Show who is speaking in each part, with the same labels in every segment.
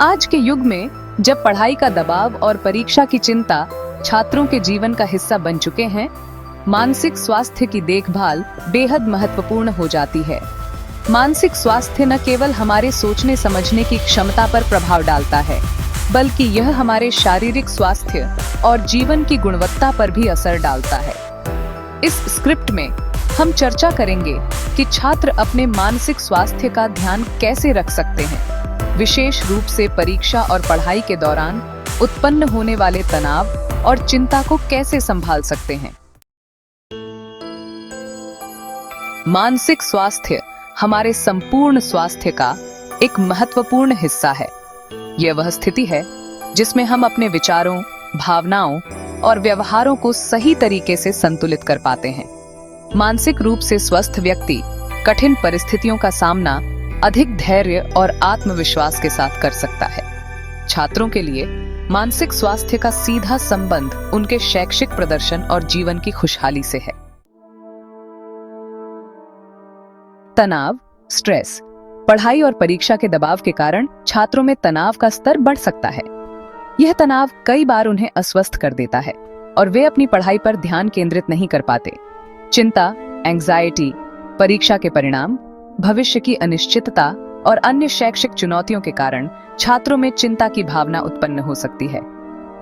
Speaker 1: आज के युग में जब पढ़ाई का दबाव और परीक्षा की चिंता छात्रों के जीवन का हिस्सा बन चुके हैं, मानसिक स्वास्थ्य की देखभाल बेहद महत्वपूर्ण हो जाती है। मानसिक स्वास्थ्य न केवल हमारे सोचने समझने की क्षमता पर प्रभाव डालता है, बल्कि यह हमारे शारीरिक स्वास्थ्य और जीवन की गुणवत्ता पर भी असर डालता है। इस स्क्रिप्ट में हम चर्चा करेंगे कि छात्र अपने मानसिक स्वास्थ्य का ध्यान कैसे रख सकते हैं, विशेष रूप से परीक्षा और पढ़ाई के दौरान उत्पन्न होने वाले तनाव और चिंता को कैसे संभाल सकते हैं। मानसिक स्वास्थ्य हमारे संपूर्ण स्वास्थ्य का एक महत्वपूर्ण हिस्सा है। यह वह स्थिति है जिसमें हम अपने विचारों, भावनाओं और व्यवहारों को सही तरीके से संतुलित कर पाते हैं। मानसिक रूप से स्वस्थ व्यक्ति कठिन परिस्थितियों का सामना अधिक धैर्य और आत्मविश्वास के साथ कर सकता है। छात्रों के लिए मानसिक स्वास्थ्य का सीधा संबंध उनके शैक्षिक प्रदर्शन और जीवन की खुशहाली से है। तनाव, स्ट्रेस, पढ़ाई और परीक्षा के दबाव के कारण छात्रों में तनाव का स्तर बढ़ सकता है। यह तनाव कई बार उन्हें अस्वस्थ कर देता है और वे अपनी पढ़ाई पर ध्यान केंद्रित नहीं कर पाते। चिंता, एंग्जाइटी, परीक्षा के परिणाम, भविष्य की अनिश्चितता और अन्य शैक्षिक चुनौतियों के कारण छात्रों में चिंता की भावना उत्पन्न हो सकती है।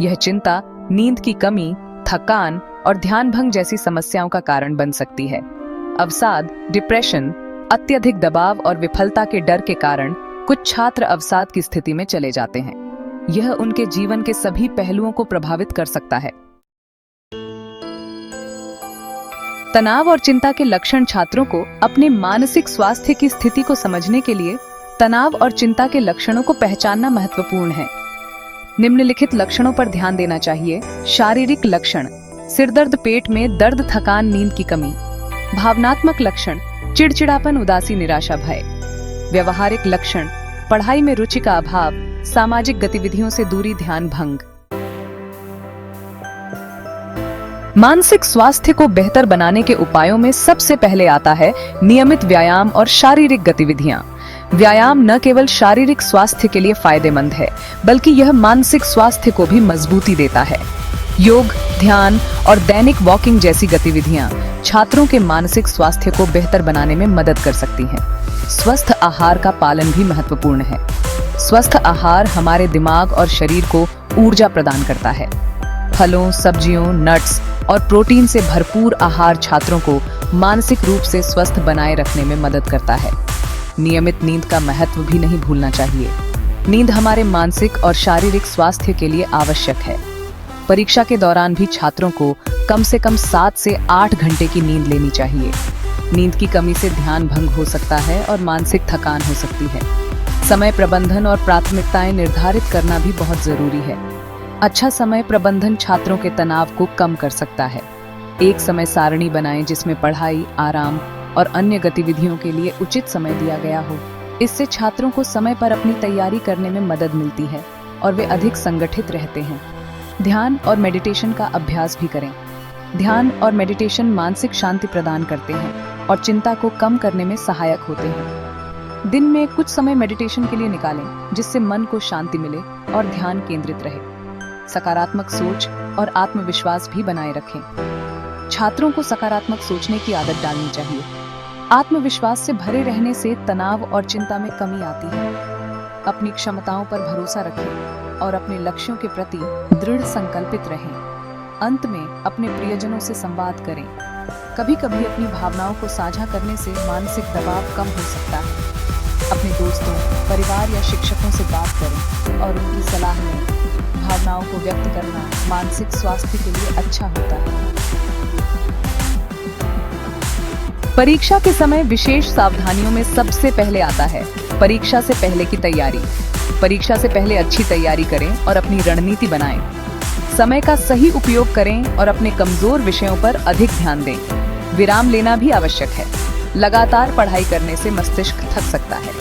Speaker 1: यह चिंता नींद की कमी, थकान और ध्यान भंग जैसी समस्याओं का कारण बन सकती है। अवसाद, डिप्रेशन, अत्यधिक दबाव और विफलता के डर के कारण कुछ छात्र अवसाद की स्थिति में चले जाते हैं। यह उनके जीवन के सभी पहलुओं को प्रभावित कर सकता है। तनाव और चिंता के लक्षण छात्रों को अपने मानसिक स्वास्थ्य की स्थिति को समझने के लिए तनाव और चिंता के लक्षणों को पहचानना महत्वपूर्ण है। निम्नलिखित लक्षणों पर ध्यान देना चाहिए। शारीरिक लक्षण: सिरदर्द, पेट में दर्द, थकान, नींद की कमी। भावनात्मक लक्षण: चिड़चिड़ापन, उदासी, निराशा, भय। व्यवहारिक लक्षण: पढ़ाई में रुचि का अभाव, सामाजिक गतिविधियों से दूरी, ध्यान भंग। मानसिक स्वास्थ्य को बेहतर बनाने के उपायों में सबसे पहले आता है नियमित व्यायाम और शारीरिक गतिविधियां। व्यायाम न केवल शारीरिक स्वास्थ्य के लिए फायदेमंद है, बल्कि यह मानसिक स्वास्थ्य को भी मजबूती देता है। योग, ध्यान और दैनिक वॉकिंग जैसी गतिविधियां छात्रों के मानसिक स्वास्थ्य को बेहतर बनाने में मदद कर सकती हैं। स्वस्थ आहार का पालन भी महत्वपूर्ण है। स्वस्थ आहार हमारे दिमाग और शरीर को ऊर्जा प्रदान करता है। फलों, सब्जियों, नट्स और प्रोटीन से भरपूर आहार छात्रों को मानसिक रूप से स्वस्थ बनाए रखने में मदद करता है। नियमित नींद का महत्व भी नहीं भूलना चाहिए। नींद हमारे मानसिक और शारीरिक स्वास्थ्य के लिए आवश्यक है। परीक्षा के दौरान भी छात्रों को कम से कम 7 से 8 घंटे की नींद लेनी चाहिए। नींद की कमी से ध्यान भंग हो सकता है और मानसिक थकान हो सकती है। समय प्रबंधन और प्राथमिकताएं निर्धारित करना भी बहुत जरूरी है। अच्छा समय प्रबंधन छात्रों के तनाव को कम कर सकता है। एक समय सारणी बनाएं जिसमें पढ़ाई, आराम और अन्य गतिविधियों के लिए उचित समय दिया गया हो। इससे छात्रों को समय पर अपनी तैयारी करने में मदद मिलती है और वे अधिक संगठित रहते हैं। ध्यान और मेडिटेशन का अभ्यास भी करें। ध्यान और मेडिटेशन मानसिक शांति प्रदान करते हैं और चिंता को कम करने में सहायक होते हैं। दिन में कुछ समय मेडिटेशन के लिए निकालें, जिससे मन को शांति मिले और ध्यान केंद्रित रहे। सकारात्मक सोच और आत्मविश्वास भी बनाए रखें। छात्रों को सकारात्मक सोचने की आदत डालनी चाहिए। आत्मविश्वास से भरे रहने से तनाव और चिंता में कमी आती है। अपनी क्षमताओं पर भरोसा रखें और अपने लक्ष्यों के प्रति दृढ़ संकल्पित रहें। अंत में अपने प्रियजनों से संवाद करें। कभी कभी अपनी भावनाओं को साझा करने से मानसिक दबाव कम हो सकता है। अपने दोस्तों, परिवार या शिक्षकों से बात करें और उनकी सलाह लें। भावनाओं को व्यक्त करना मानसिक स्वास्थ्य के लिए अच्छा होता है। परीक्षा के समय विशेष सावधानियों में सबसे पहले आता है परीक्षा से पहले की तैयारी। परीक्षा से पहले अच्छी तैयारी करें और अपनी रणनीति बनाएं। समय का सही उपयोग करें और अपने कमजोर विषयों पर अधिक ध्यान दें। विराम लेना भी आवश्यक है। लगातार पढ़ाई करने से मस्तिष्क थक सकता है।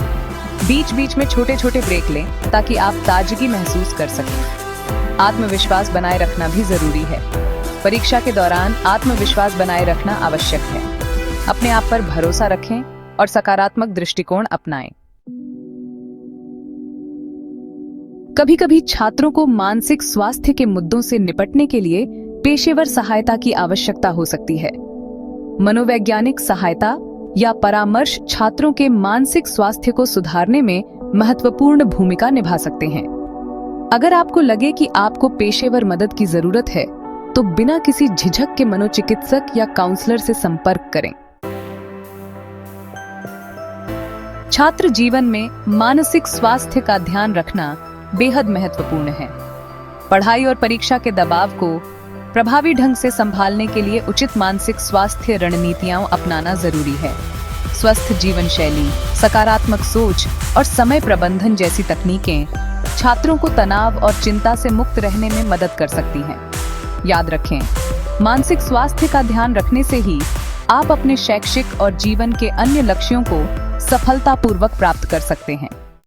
Speaker 1: बीच बीच में छोटे छोटे ब्रेक लें ताकि आप ताजगी महसूस कर सकें। आत्मविश्वास बनाए रखना भी जरूरी है। परीक्षा के दौरान आत्मविश्वास बनाए रखना आवश्यक है। अपने आप पर भरोसा रखें और सकारात्मक दृष्टिकोण अपनाएं। कभी कभी छात्रों को मानसिक स्वास्थ्य के मुद्दों से निपटने के लिए पेशेवर सहायता की आवश्यकता हो सकती है। मनोवैज्ञानिक सहायता या परामर्श छात्रों के मानसिक स्वास्थ्य को सुधारने में महत्वपूर्ण भूमिका निभा सकते हैं। अगर आपको लगे कि आपको पेशेवर मदद की जरूरत है, तो बिना किसी झिझक के मनोचिकित्सक या काउंसलर से संपर्क करें। छात्र जीवन में मानसिक स्वास्थ्य का ध्यान रखना बेहद महत्वपूर्ण है। पढ़ाई और परीक्षा के दबाव को प्रभावी ढंग से संभालने के लिए उचित मानसिक स्वास्थ्य रणनीतियां अपनाना जरूरी है। स्वस्थ जीवन शैली, सकारात्मक सोच और समय प्रबंधन जैसी तकनीकें छात्रों को तनाव और चिंता से मुक्त रहने में मदद कर सकती हैं। याद रखें, मानसिक स्वास्थ्य का ध्यान रखने से ही आप अपने शैक्षिक और जीवन के अन्य लक्ष्यों को सफलतापूर्वक प्राप्त कर सकते हैं।